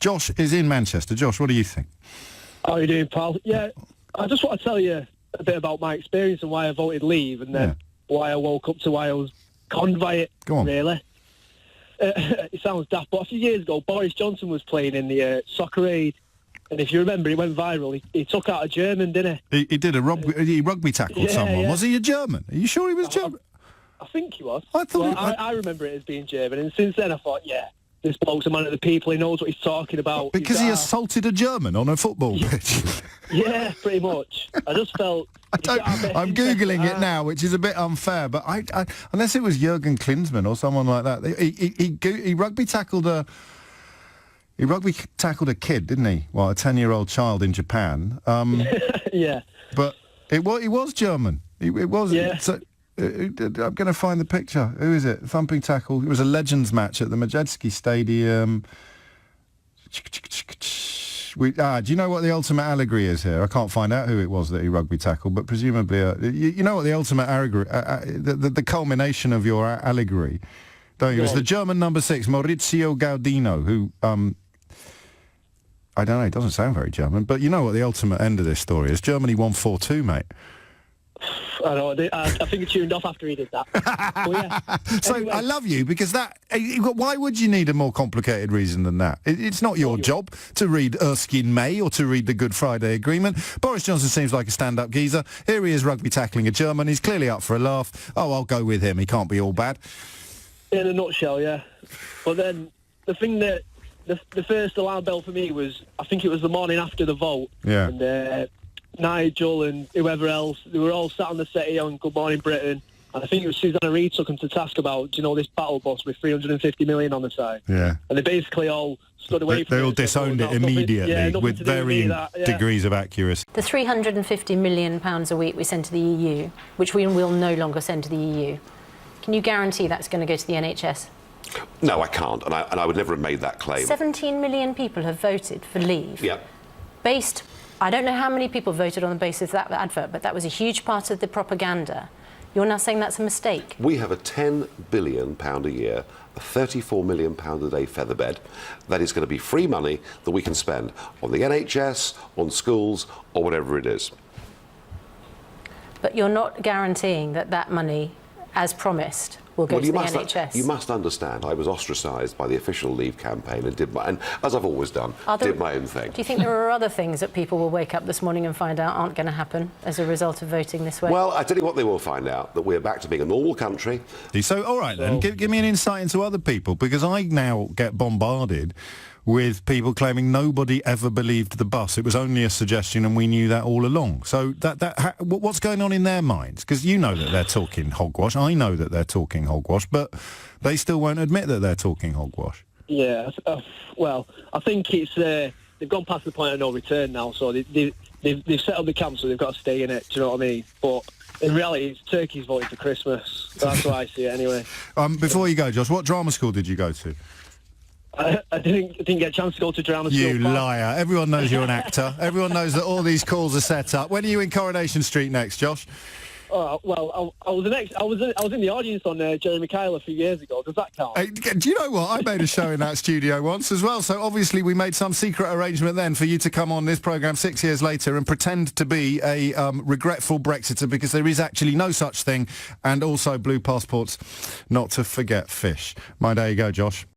Josh is in Manchester. Josh, what do you think? How are you doing, pal? Yeah, I just want to tell you a bit about my experience and why I voted Leave, and then why I woke up to why I was conned by it. Go on. Really. It sounds daft, but a few years ago, Boris Johnson was playing in the Soccer Aid, and if you remember, it went viral. He took out a German, didn't he? He did he rugby tackled someone. Yeah. Was he a German? Are you sure he was German? I think he was. I thought I remember it as being German, and since then I thought, this bloke's a man of the people. He knows what he's talking about. Because he assaulted a German on a football pitch. Yeah, pretty much. I just felt... I'm Googling it now, which is a bit unfair, but I unless it was Jurgen Klinsmann or someone like that, he rugby tackled a kid, didn't he? Well, a 10-year-old child in Japan. Yeah. But he was German. It was. Yeah. So, I'm going to find the picture. Who is it? Thumping tackle. It was a Legends match at the Majeski Stadium. Do you know what the ultimate allegory is here? I can't find out who it was that he rugby tackled, but presumably, you know what the ultimate allegory, the culmination of your allegory, don't you? It's the German number 6, Maurizio Gaudino, who, I don't know, it doesn't sound very German, but you know what the ultimate end of this story is? Germany won 4-2, mate. I know. I think he tuned off after he did that. So anyway. I love you because why would you need a more complicated reason than that? It's not your job to read Erskine May or to read the Good Friday Agreement. Boris Johnson seems like a stand-up geezer. Here he is rugby tackling a German. He's clearly up for a laugh. Oh, I'll go with him. He can't be all bad. In a nutshell, yeah. But then the thing that the first alarm bell for me was, I think it was the morning after the vote. Yeah. And Nigel and whoever else, they were all sat on the settee on Good Morning Britain, and I think it was Susanna Reid took them to task about, this battle bus with 350 million on the side. Yeah. And they basically all stood away from it. They all disowned it immediately with varying degrees of accuracy. The £350 million a week we send to the EU, which we will no longer send to the EU, can you guarantee that's going to go to the NHS? No, I can't, and I would never have made that claim. 17 million people have voted for Leave. Yeah. I don't know how many people voted on the basis of that advert, but that was a huge part of the propaganda. You're now saying that's a mistake. We have a £10 billion a year, a £34 million a day featherbed. That is going to be free money that we can spend on the NHS, on schools, or whatever it is. But you're not guaranteeing that money, as promised, will go to the NHS. You must understand, I was ostracised by the official Leave campaign and as I've always done, did my own thing. Do you think there are other things that people will wake up this morning and find out aren't going to happen as a result of voting this way? Well, I tell you what they will find out, that we're back to being a normal country. So, all right then, give me an insight into other people, because I now get bombarded with people claiming nobody ever believed the bus. It was only a suggestion and we knew that all along. So what's going on in their minds? Because you know that they're talking hogwash. I know that they're talking hogwash, but they still won't admit that they're talking hogwash. Yeah, well, I think it's they've gone past the point of no return now, so they've set up the camp, so they've got to stay in it, do you know what I mean? But in reality, it's turkeys voting for Christmas. That's how I see it anyway. Before you go, Josh, what drama school did you go to? I didn't get a chance to go to drama school. You liar. Everyone knows you're an actor. Everyone knows that all these calls are set up. When are you in Coronation Street next, Josh? Well, I was in the audience on Jeremy Kyle a few years ago. Does that count? Do you know what? I made a show in that studio once as well, so obviously we made some secret arrangement then for you to come on this programme 6 years later and pretend to be a regretful Brexiter, because there is actually no such thing, and also blue passports, not to forget fish. There you go, Josh.